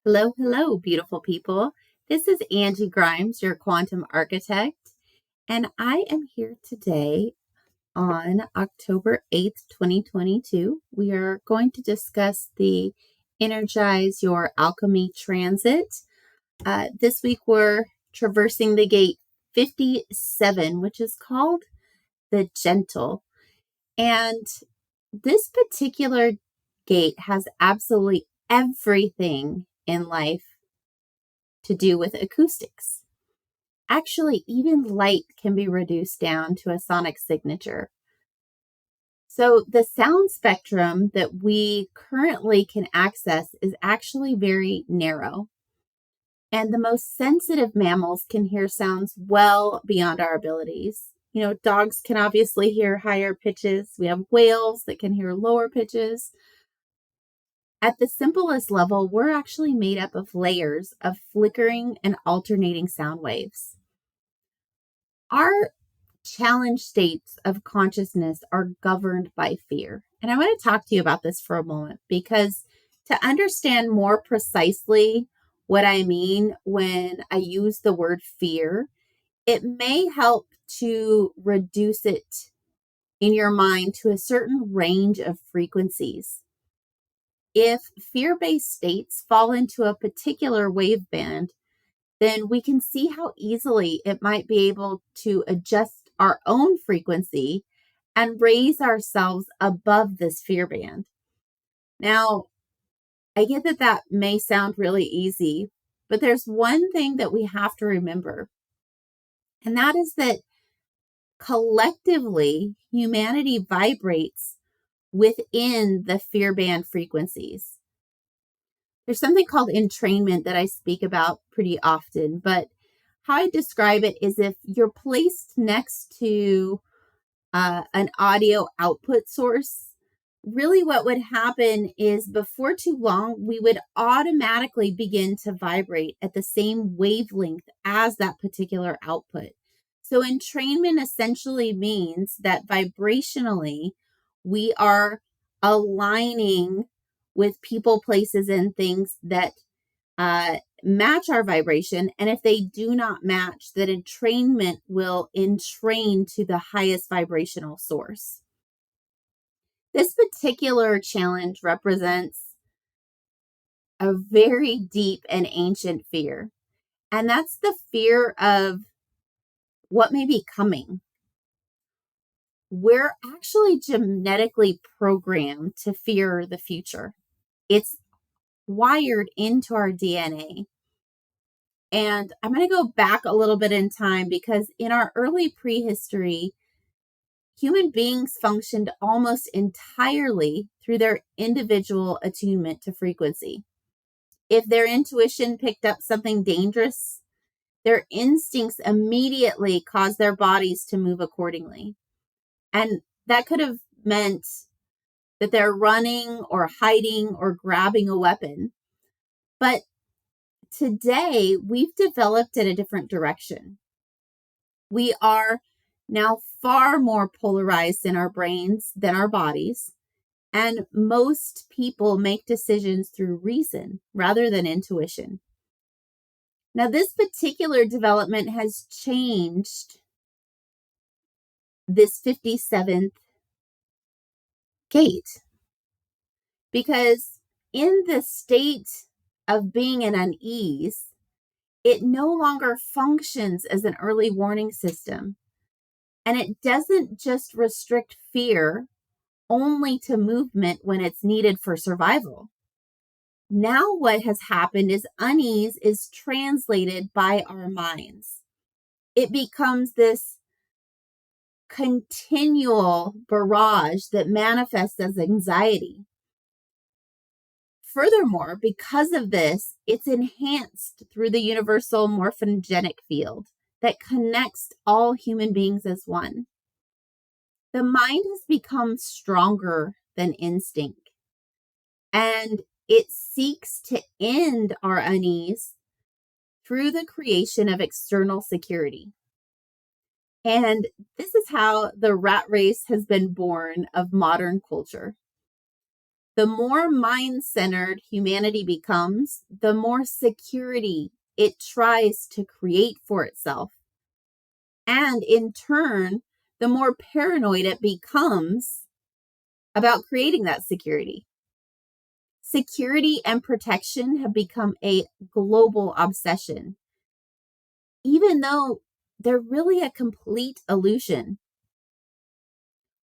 Hello, hello, beautiful people. This is Angie Grimes, your quantum architect, and I am here today on October 8th, 2022. We are going to discuss the Energize Your Alchemy transit. This week we're traversing the gate 57, which is called the Gentle. And this particular gate has absolutely everything in life to do with acoustics. Actually, even light can be reduced down to a sonic signature. So the sound spectrum that we currently can access is actually very narrow. And the most sensitive mammals can hear sounds well beyond our abilities. Dogs can obviously hear higher pitches. We have whales that can hear lower pitches. At the simplest level, we're actually made up of layers of flickering and alternating sound waves. Our challenge states of consciousness are governed by fear. And I want to talk to you about this for a moment because to understand more precisely what I mean when I use the word fear, it may help to reduce it in your mind to a certain range of frequencies. If fear-based states fall into a particular wave band, then we can see how easily it might be able to adjust our own frequency and raise ourselves above this fear band. Now, I get that may sound really easy, but there's one thing that we have to remember, and that is that collectively, humanity vibrates within the fear band frequencies. There's something called entrainment that I speak about pretty often, but how I describe it is if you're placed next to an audio output source, really what would happen is before too long, we would automatically begin to vibrate at the same wavelength as that particular output. So entrainment essentially means that vibrationally, we are aligning with people, places, and things that match our vibration. And if they do not match, that entrainment will entrain to the highest vibrational source. This particular challenge represents a very deep and ancient fear. And that's the fear of what may be coming. We're actually genetically programmed to fear the future. It's wired into our DNA. And I'm going to go back a little bit in time because in our early prehistory, human beings functioned almost entirely through their individual attunement to frequency. If their intuition picked up something dangerous, their instincts immediately caused their bodies to move accordingly. And that could have meant that they're running or hiding or grabbing a weapon. But today, we've developed in a different direction. We are now far more polarized in our brains than our bodies. And most people make decisions through reason rather than intuition. Now, this particular development has changed this 57th gate because in the state of being in unease, it no longer functions as an early warning system. And it doesn't just restrict fear only to movement when it's needed for survival. Now what has happened is unease is translated by our minds. It becomes this continual barrage that manifests as anxiety. Furthermore, because of this, it's enhanced through the universal morphogenic field that connects all human beings as one. The mind has become stronger than instinct, and it seeks to end our unease through the creation of external security. And this is how the rat race has been born of modern culture. The more mind-centered humanity becomes, the more security it tries to create for itself. And in turn, the more paranoid it becomes about creating that security. Security and protection have become a global obsession, even though they're really a complete illusion.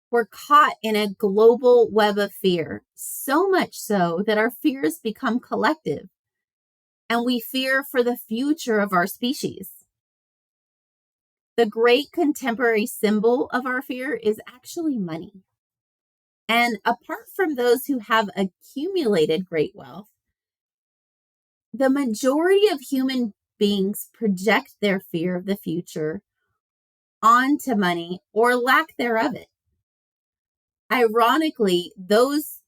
We're caught in a global web of fear, so much so that our fears become collective, and we fear for the future of our species. The great contemporary symbol of our fear is actually money. And apart from those who have accumulated great wealth, the majority of human beings project their fear of the future onto money or lack thereof it. Ironically, those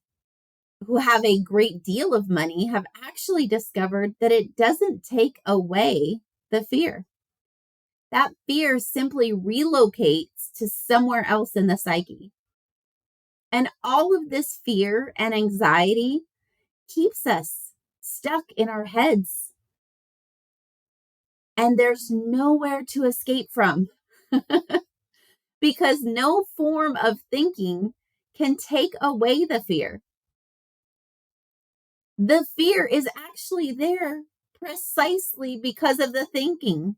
who have a great deal of money have actually discovered that it doesn't take away the fear. That fear simply relocates to somewhere else in the psyche. And all of this fear and anxiety keeps us stuck in our heads. And there's nowhere to escape from because no form of thinking can take away the fear. The fear is actually there precisely because of the thinking.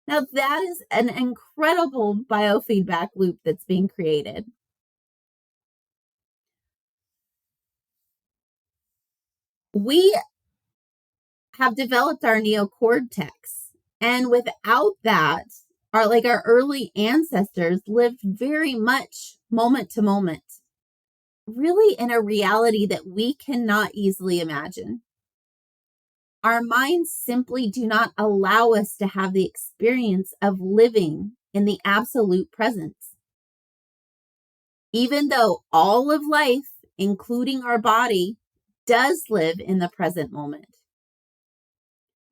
Now, that is an incredible biofeedback loop that's being created. We have developed our neocortex, and without that, our early ancestors lived very much moment to moment, really in a reality that we cannot easily imagine. Our minds simply do not allow us to have the experience of living in the absolute present. Even though all of life, including our body, does live in the present moment.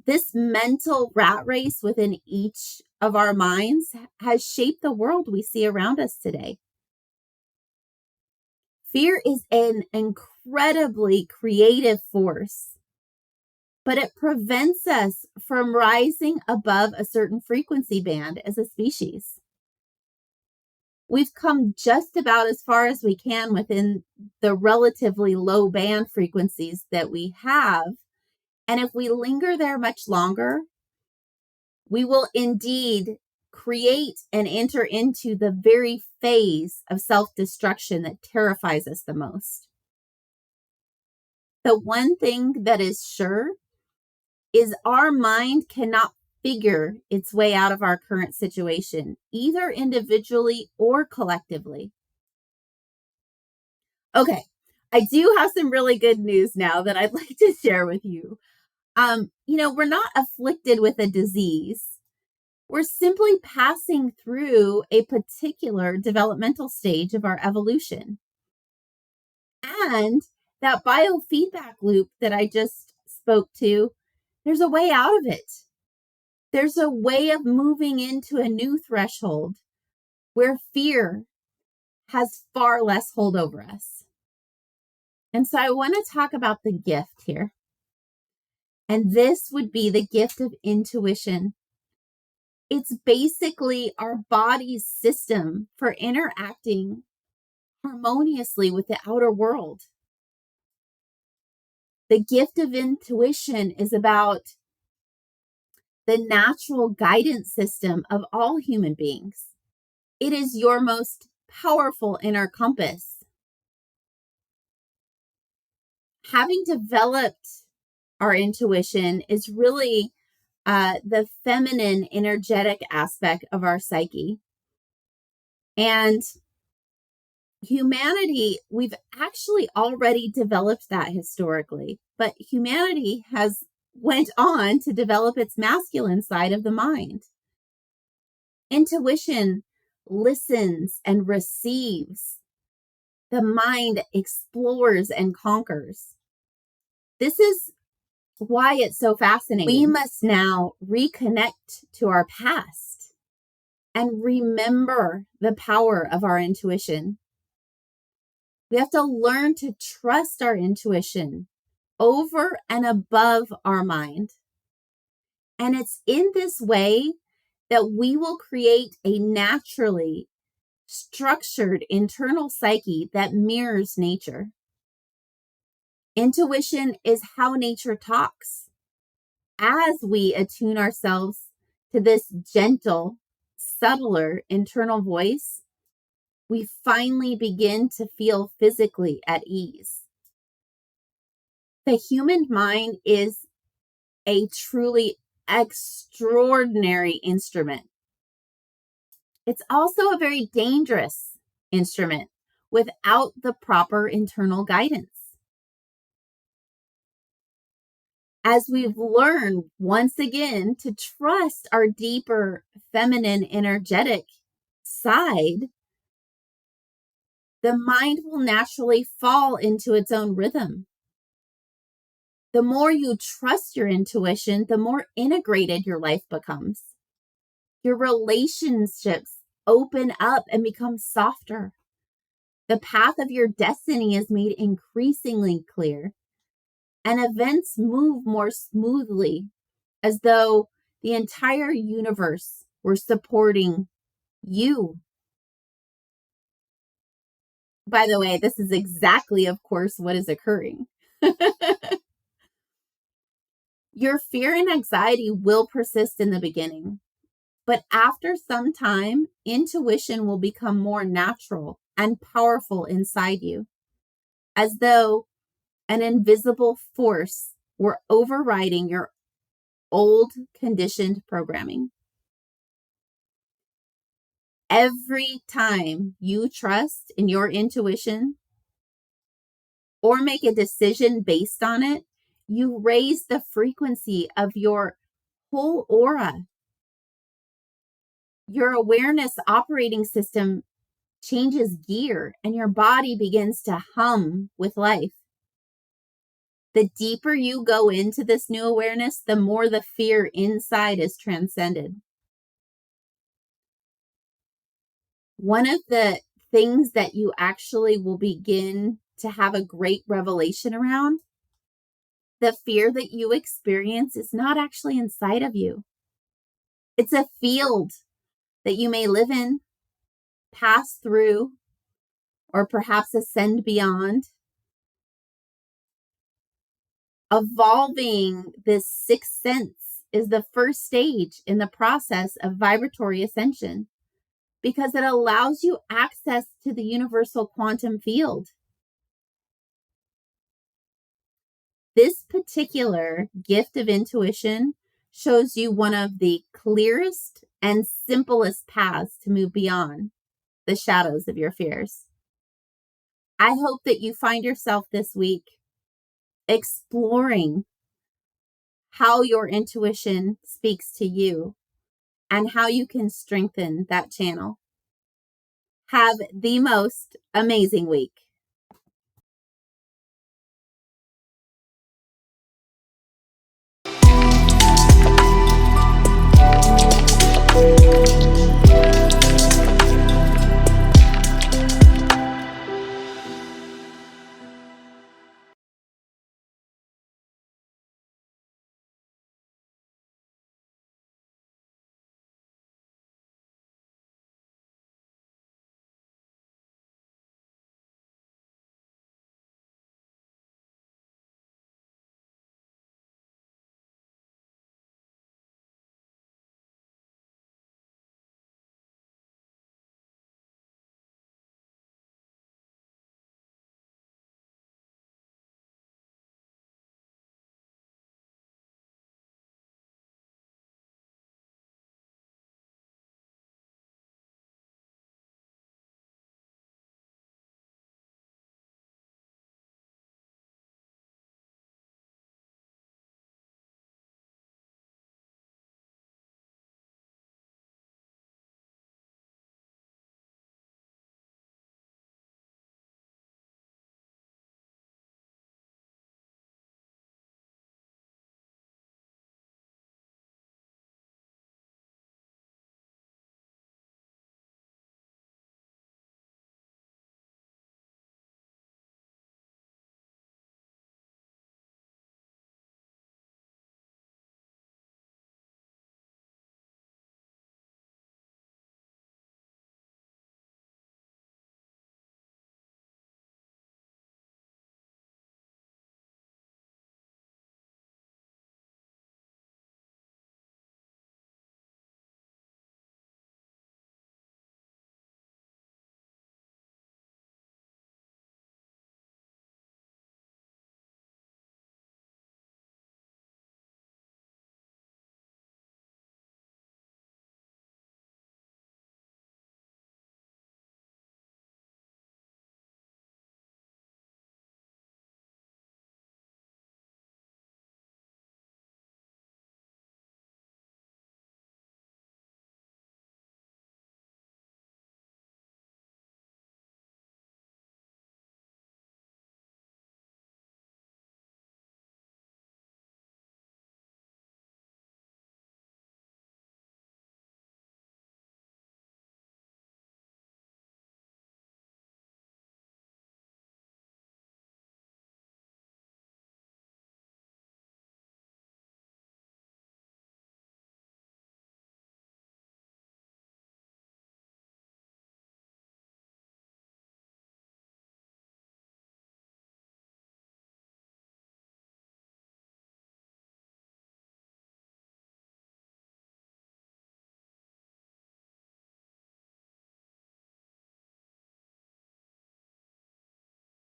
This mental rat race within each of our minds has shaped the world we see around us today. Fear is an incredibly creative force, but it prevents us from rising above a certain frequency band as a species. We've come just about as far as we can within the relatively low band frequencies that we have. And if we linger there much longer, we will indeed create and enter into the very phase of self-destruction that terrifies us the most. The one thing that is sure is our mind cannot figure its way out of our current situation, either individually or collectively. Okay, I do have some really good news now that I'd like to share with you. We're not afflicted with a disease. We're simply passing through a particular developmental stage of our evolution. And that biofeedback loop that I just spoke to, there's a way out of it. There's a way of moving into a new threshold where fear has far less hold over us. And so I want to talk about the gift here. And this would be the gift of intuition. It's basically our body's system for interacting harmoniously with the outer world. The gift of intuition is about the natural guidance system of all human beings. It is your most powerful inner compass. Having developed our intuition is really the feminine energetic aspect of our psyche. And humanity, we've actually already developed that historically, but humanity has went on to develop its masculine side of the mind. Intuition listens and receives. The mind explores and conquers. This is why it's so fascinating. We must now reconnect to our past and remember the power of our intuition. We have to learn to trust our intuition over and above our mind. And it's in this way that we will create a naturally structured internal psyche that mirrors nature. Intuition is how nature talks. As we attune ourselves to this gentle, subtler internal voice, we finally begin to feel physically at ease. The human mind is a truly extraordinary instrument. It's also a very dangerous instrument without the proper internal guidance. As we've learned once again to trust our deeper feminine energetic side, the mind will naturally fall into its own rhythm. The more you trust your intuition, the more integrated your life becomes. Your relationships open up and become softer. The path of your destiny is made increasingly clear, and events move more smoothly as though the entire universe were supporting you. By the way, this is exactly, of course, what is occurring. Your fear and anxiety will persist in the beginning, but after some time, intuition will become more natural and powerful inside you, as though an invisible force were overriding your old conditioned programming. Every time you trust in your intuition or make a decision based on it, you raise the frequency of your whole aura. Your awareness operating system changes gear and your body begins to hum with life. The deeper you go into this new awareness, the more the fear inside is transcended. One of the things that you actually will begin to have a great revelation around, the fear that you experience is not actually inside of you. It's a field that you may live in, pass through, or perhaps ascend beyond. Evolving this sixth sense is the first stage in the process of vibratory ascension because it allows you access to the universal quantum field. This particular gift of intuition shows you one of the clearest and simplest paths to move beyond the shadows of your fears. I hope that you find yourself this week exploring how your intuition speaks to you and how you can strengthen that channel. Have the most amazing week.